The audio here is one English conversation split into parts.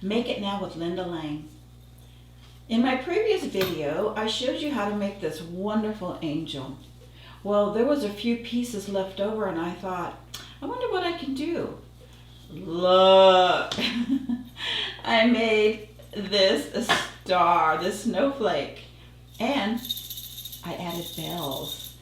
Make It Now with Linda Lang. In my previous video, I showed you how to make this wonderful angel. Well, there was a few pieces left over and I thought, I wonder what I can do. Look, I made this a star, this snowflake, and I added bells.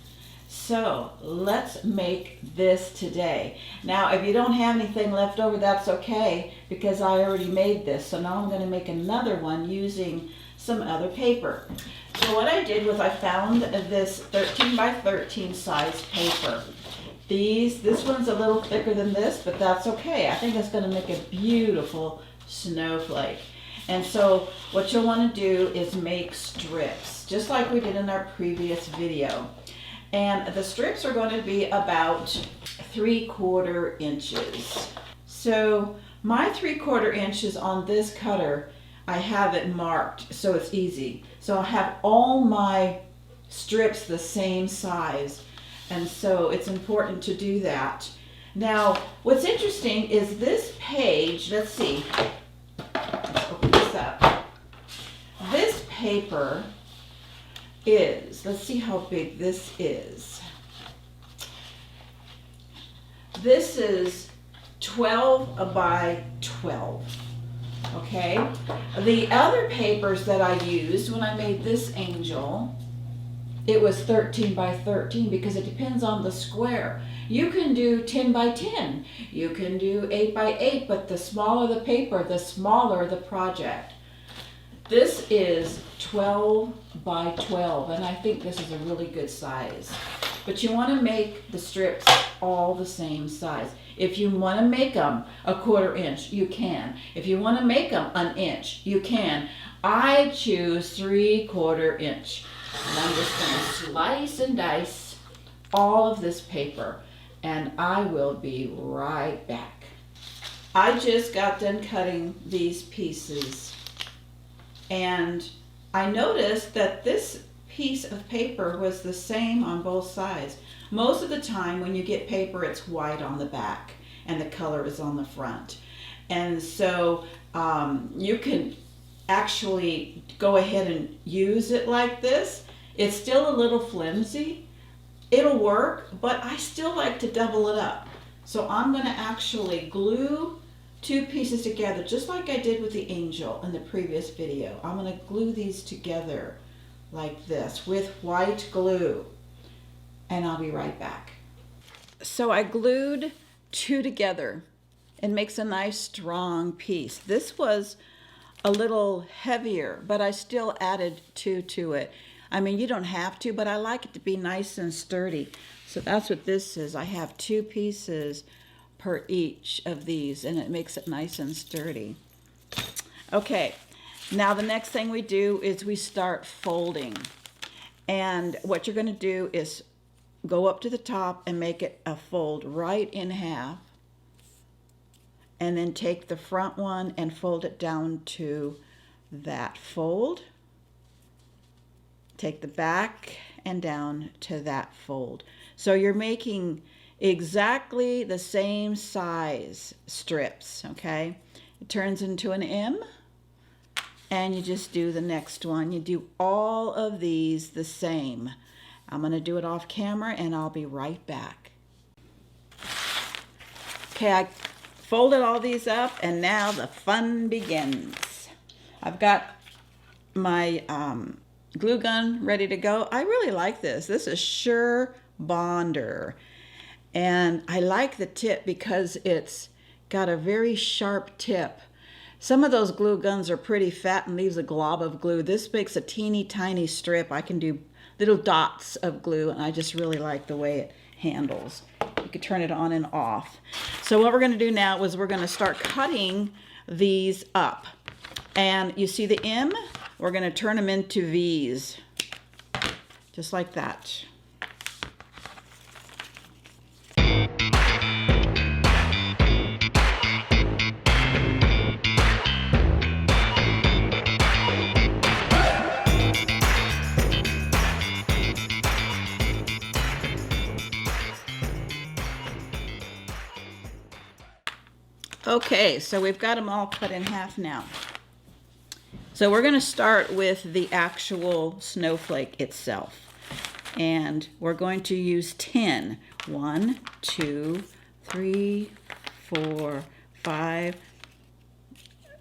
So let's make this today. Now, if you don't have anything left over, that's okay because I already made this. So now I'm going to make another one using some other paper. So what I did was I found this 13 by 13 size paper. This one's a little thicker than this, but that's okay. I think it's going to make a beautiful snowflake. And so what you'll want to do is make strips, just like we did in our previous video. And the strips are going to be about 3/4 inches. So my 3/4 inches on this cutter, I have it marked so it's easy. So I'll have all my strips the same size. And so it's important to do that. Now, what's interesting is this page, let's see, let's open this up. This paper is, let's see how big this is. This is 12 by 12, okay? The other papers that I used when I made this angel, it was 13 by 13 because it depends on the square. You can do 10 by 10, you can do 8 by 8, but the smaller the paper, the smaller the project. This is 12 by 12, and I think this is a really good size. But you want to make the strips all the same size. If you want to make them 1/4 inch, you can. If you want to make them 1 inch, you can. I choose 3/4 inch. And I'm just going to slice and dice all of this paper, and I will be right back. I just got done cutting these pieces. And I noticed that this piece of paper was the same on both sides. Most of the time when you get paper, it's white on the back and the color is on the front. And so you can actually go ahead and use it like this. It's still a little flimsy. It'll work, but I still like to double it up. So I'm going to actually glue 2 pieces together, just like I did with the angel in the previous video. I'm going to glue these together like this with white glue, and I'll be right back. So I glued 2 together. It makes a nice strong piece. This was a little heavier, but I still added 2 to it. I mean, you don't have to, but I like it to be nice and sturdy. So that's what this is. I have 2 pieces per each of these, and it makes it nice and sturdy. Okay, now the next thing we do is we start folding. And what you're going to do is go up to the top and make it a fold right in half. And then take the front one and fold it down to that fold. Take the back and down to that fold. So you're making exactly the same size strips, okay? It turns into an M, and you just do the next one. You do all of these the same. I'm going to do it off camera, and I'll be right back. Okay, I folded all these up, and now the fun begins. I've got my glue gun ready to go. I really like this. This is Sure Bonder. And I like the tip because it's got a very sharp tip. Some of those glue guns are pretty fat and leaves a glob of glue. This makes a teeny tiny strip. I can do little dots of glue, and I just really like the way it handles. You can turn it on and off. So what we're going to do now is we're going to start cutting these up. And you see the M? We're going to turn them into V's. Just like that. Okay, so we've got them all cut in half now. So we're going to start with the actual snowflake itself. And we're going to use 10. 1, 2, 3, 4, 5,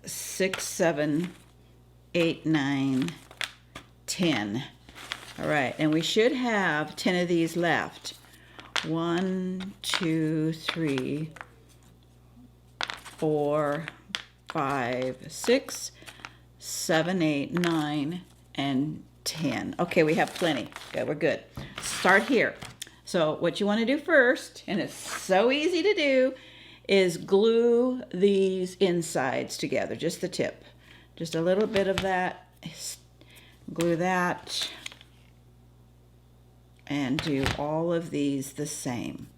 6, 7, 8, 9, 10. All right, and we should have 10 of these left. 1, 2, 3, 4, 5, 6, 7, 8, 9, and 10. Okay, we have plenty. Okay, we're good. Start here. So what you want to do first, and it's so easy to do, is glue these insides together, just the tip. Just a little bit of that. Glue that. And do all of these the same.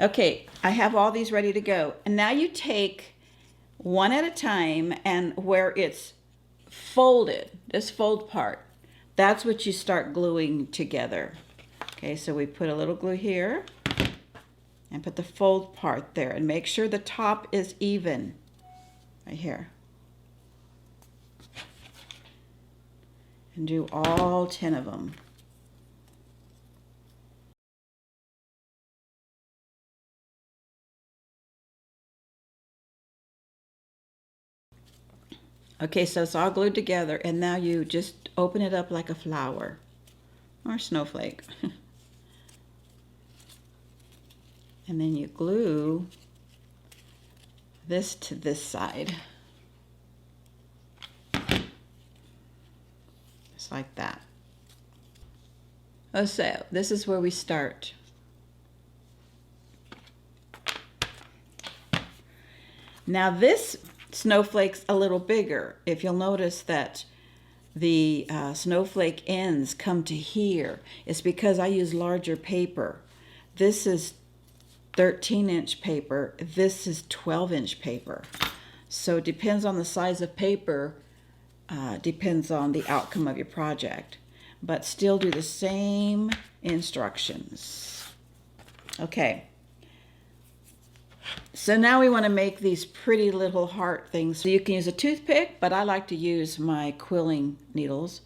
Okay, I have all these ready to go. And now you take one at a time, and where it's folded, this fold part, that's what you start gluing together. Okay, so we put a little glue here and put the fold part there, and make sure the top is even right here. And do all 10 of them. Okay, so it's all glued together, and now you just open it up like a flower or a snowflake. And then you glue this to this side. Just like that. Oh, so this is where we start. Now this snowflake's a little bigger. If you'll notice that the snowflake ends come to here, it's because I use larger paper. This is 13-inch paper. This is 12-inch paper. So it depends on the size of paper, depends on the outcome of your project. But still do the same instructions. Okay. So now we want to make these pretty little heart things. So you can use a toothpick, but I like to use my quilling needles.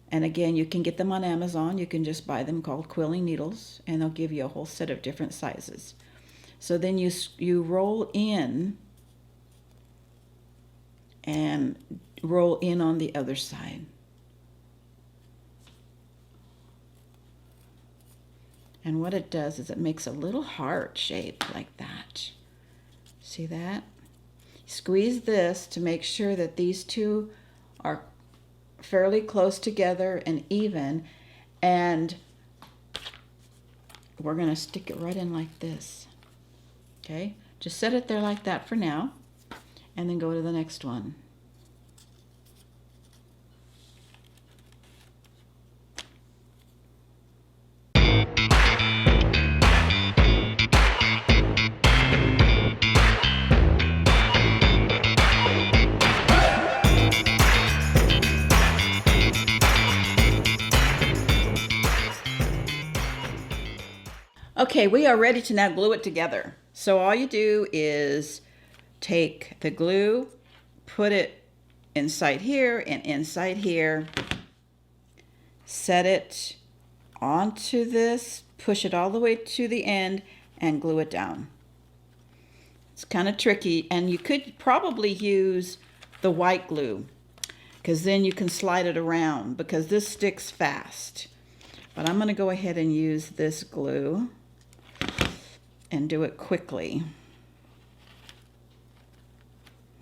And again, you can get them on Amazon. You can just buy them called quilling needles, and they'll give you a whole set of different sizes. So then you roll in and roll in on the other side. And what it does is it makes a little heart shape like that. See that? Squeeze this to make sure that these two are fairly close together and even. And we're going to stick it right in like this. Okay? Just set it there like that for now. And then go to the next one. Okay, we are ready to now glue it together. So all you do is take the glue, put it inside here and inside here, set it onto this, push it all the way to the end, and glue it down. It's kind of tricky, and you could probably use the white glue, because then you can slide it around, because this sticks fast. But I'm going to go ahead and use this glue and do it quickly.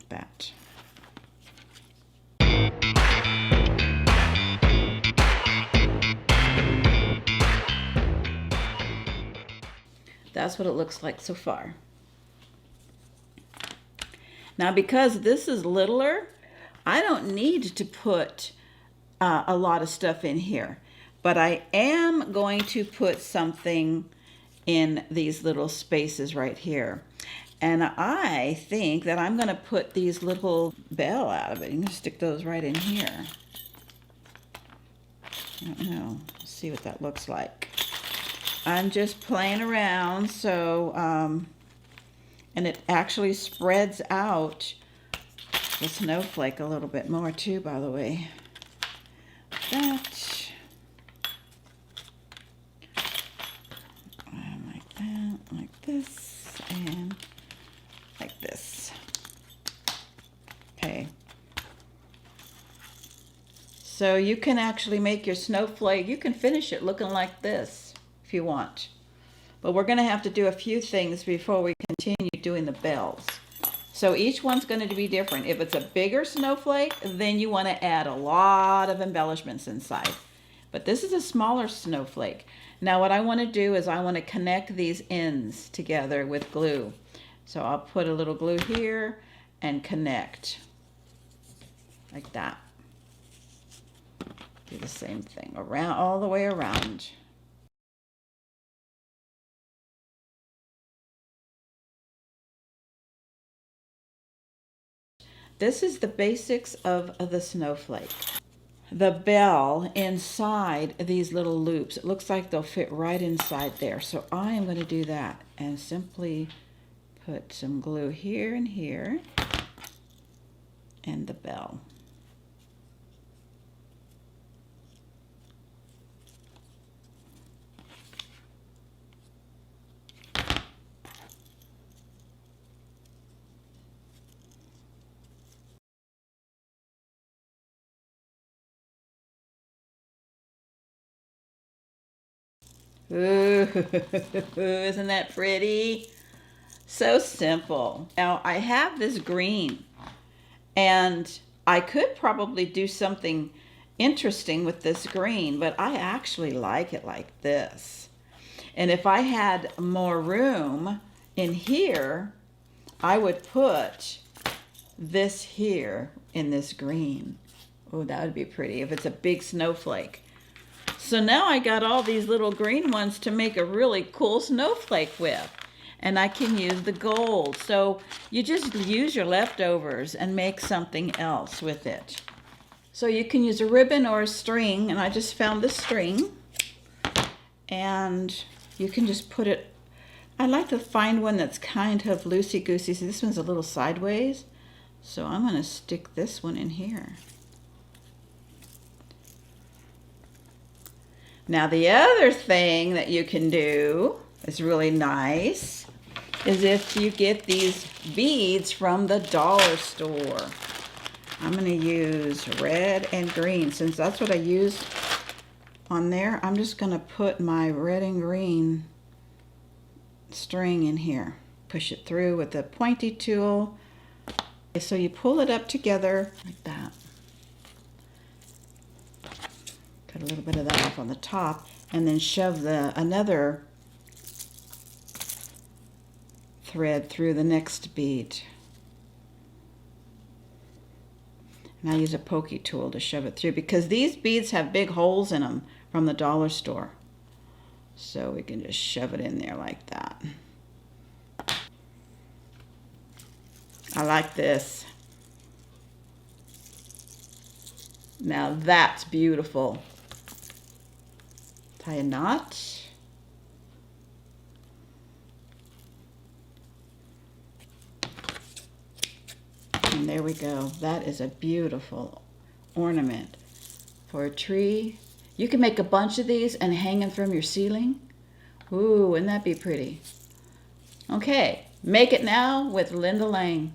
That. That's what it looks like so far. Now, because this is littler, I don't need to put a lot of stuff in here, but I am going to put something in these little spaces right here. And I think that I'm going to put these little bell out of it. You can stick those right in here. I don't know. Let's see what that looks like. I'm just playing around, so, and it actually spreads out the snowflake a little bit more too, by the way. That. Like that, like this, and like this. Okay. So you can actually make your snowflake, you can finish it looking like this if you want. But we're going to have to do a few things before we continue doing the bells. So each one's going to be different. If it's a bigger snowflake, then you want to add a lot of embellishments inside. But this is a smaller snowflake. Now what I want to do is I want to connect these ends together with glue. So I'll put a little glue here and connect like that. Do the same thing around, all the way around. This is the basics of the snowflake. The bell inside these little loops, it looks like they'll fit right inside there. So I am going to do that and simply put some glue here and the bell. Ooh, isn't that pretty? So simple. Now I have this green and I could probably do something interesting with this green, but I actually like it like this. And if I had more room in here, I would put this here in this green. Oh, that would be pretty if it's a big snowflake. So now I got all these little green ones to make a really cool snowflake with. And I can use the gold. So you just use your leftovers and make something else with it. So you can use a ribbon or a string, and I just found this string. And you can just put it, I like to find one that's kind of loosey-goosey. So this one's a little sideways. So I'm going to stick this one in here. Now the other thing that you can do is really nice is if you get these beads from the dollar store. I'm going to use red and green. Since that's what I used on there, I'm just going to put my red and green string in here. Push it through with the pointy tool. So you pull it up together like that. Cut a little bit of that off on the top, and then shove another thread through the next bead. And I use a pokey tool to shove it through because these beads have big holes in them from the dollar store. So we can just shove it in there like that. I like this. Now that's beautiful. Tie a knot. And there we go. That is a beautiful ornament for a tree. You can make a bunch of these and hang them from your ceiling. Ooh, wouldn't that be pretty? Okay, make it now with Linda Lang.